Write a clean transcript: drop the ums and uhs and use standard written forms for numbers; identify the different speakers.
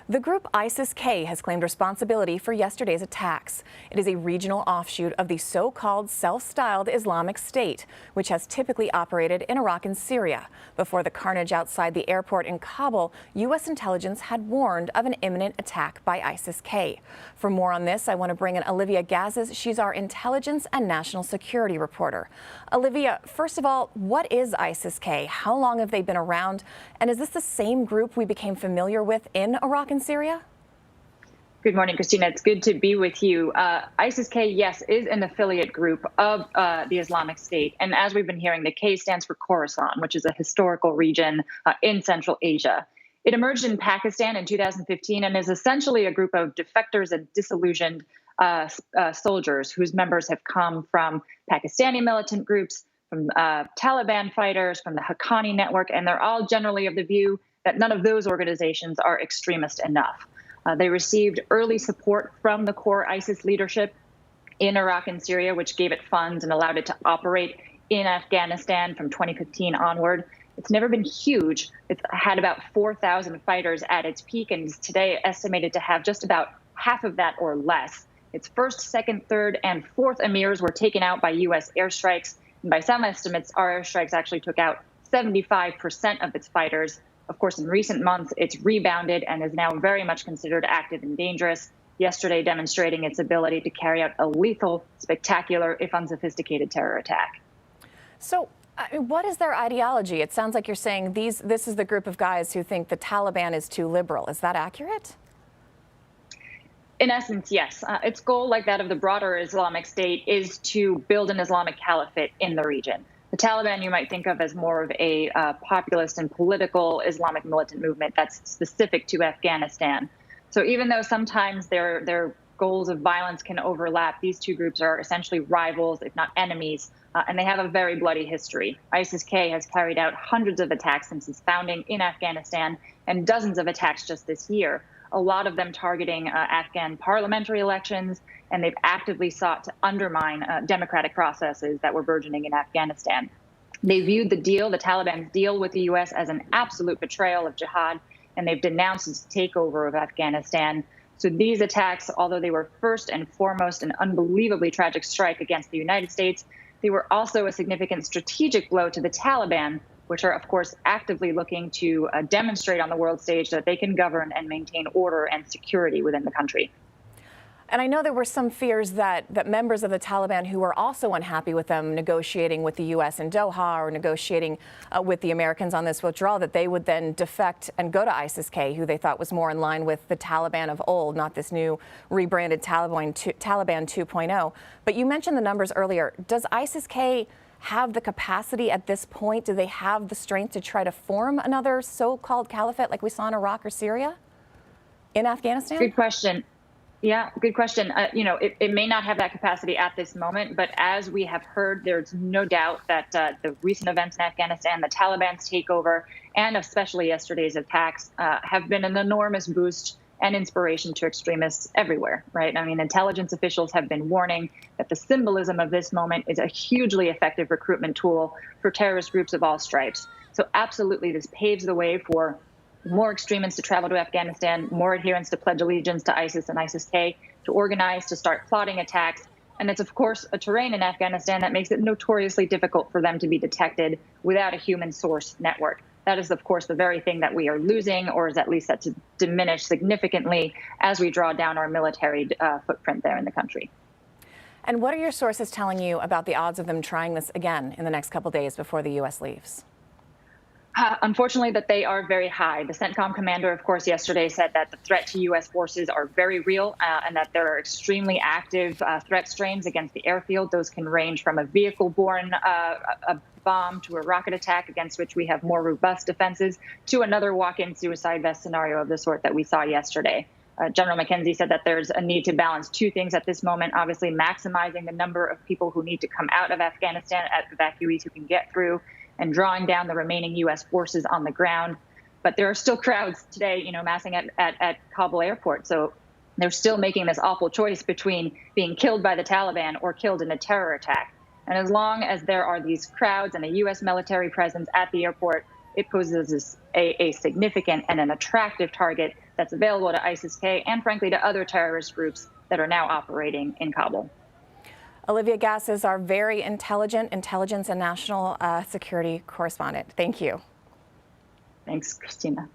Speaker 1: The group ISIS-K has claimed responsibility for yesterday's attacks. It is a regional offshoot of the so-called self-styled Islamic State, which has typically operated in Iraq and Syria. Before the carnage outside the airport in Kabul, U.S. intelligence had warned of an imminent attack by ISIS-K. For more on this, I want to bring in Olivia Gazes. She's our intelligence and national security reporter. Olivia, first of all, what is ISIS-K? How long have they been around? And is this the same group we became familiar with in Iraq and Syria?
Speaker 2: Good morning, Christina. It's good to be with you. ISIS-K, yes, is an affiliate group of the Islamic State. And as we've been hearing, the K stands for Khorasan, which is a historical region in Central Asia. It emerged in Pakistan in 2015 and is essentially a group of defectors and disillusioned soldiers whose members have come from Pakistani militant groups, from Taliban fighters, from the Haqqani network, and they're all generally of the view that none of those organizations are extremist enough. They received early support from the core ISIS leadership in Iraq and Syria, which gave it funds and allowed it to operate in Afghanistan from 2015 onward. It's never been huge. It's had about 4,000 fighters at its peak and is today estimated to have just about half of that or less. Its first, second, third, and fourth emirs were taken out by U.S. airstrikes. And by some estimates, our airstrikes actually took out 75% of its fighters. Of course, in recent months, it's rebounded and is now very much considered active and dangerous, yesterday demonstrating its ability to carry out a lethal, spectacular, if unsophisticated terror attack.
Speaker 1: So what is their ideology? It sounds like you're saying this is the group of guys who think the Taliban is too liberal. Is that accurate?
Speaker 2: In essence, yes. Its goal, like that of the broader Islamic State, is to build an Islamic caliphate in the region. The Taliban you might think of as more of a populist and political Islamic militant movement that's specific to Afghanistan. So even though sometimes their goals of violence can overlap, these two groups are essentially rivals, if not enemies, and they have a very bloody history. ISIS-K has carried out hundreds of attacks since its founding in Afghanistan and dozens of attacks just this year, a lot of them targeting Afghan parliamentary elections, and they've actively sought to undermine democratic processes that were burgeoning in Afghanistan. They viewed the Taliban's deal with the U.S. as an absolute betrayal of jihad, and they've denounced its takeover of Afghanistan. So these attacks, although they were first and foremost an unbelievably tragic strike against the United States, they were also a significant strategic blow to the Taliban, which are, of course, actively looking to demonstrate on the world stage that they can govern and maintain order and security within the country.
Speaker 1: And I know there were some fears that members of the Taliban who were also unhappy with them negotiating with the U.S. in Doha or negotiating with the Americans on this withdrawal, that they would then defect and go to ISIS-K, who they thought was more in line with the Taliban of old, not this new rebranded Taliban 2.0. But you mentioned the numbers earlier. Does ISIS-K have the capacity at this point? Do they have the strength to try to form another so-called caliphate like we saw in Iraq or Syria in Afghanistan?
Speaker 2: Good question. Yeah, good question. It may not have that capacity at this moment, but as we have heard, there's no doubt that the recent events in Afghanistan, the Taliban's takeover, and especially yesterday's attacks have been an enormous boost and inspiration to extremists everywhere, right? I mean, intelligence officials have been warning that the symbolism of this moment is a hugely effective recruitment tool for terrorist groups of all stripes. So absolutely, this paves the way for more extremists to travel to Afghanistan, more adherents to pledge allegiance to ISIS and ISIS-K, to organize, to start plotting attacks. And it's, of course, a terrain in Afghanistan that makes it notoriously difficult for them to be detected without a human source network. That is, of course, the very thing that we are losing, or is at least set to diminish significantly as we draw down our military footprint there in the country.
Speaker 1: And what are your sources telling you about the odds of them trying this again in the next couple of days before the U.S. leaves?
Speaker 2: Unfortunately, that they are very high. The CENTCOM commander, of course, yesterday said that the threat to U.S. forces are very real and that there are extremely active threat streams against the airfield. Those can range from a vehicle-borne a bomb to a rocket attack against which we have more robust defenses to another walk-in suicide vest scenario of the sort that we saw yesterday. General McKenzie said that there's a need to balance two things at this moment, obviously maximizing the number of people who need to come out of Afghanistan, evacuees who can get through, and drawing down the remaining U.S. forces on the ground. But there are still crowds today, massing at Kabul airport. So they're still making this awful choice between being killed by the Taliban or killed in a terror attack. And as long as there are these crowds and a U.S. military presence at the airport, it poses a significant and an attractive target that's available to ISIS-K and, frankly, to other terrorist groups that are now operating in Kabul.
Speaker 1: Olivia Gass is our very intelligence and national security correspondent. Thank you.
Speaker 2: Thanks, Christina.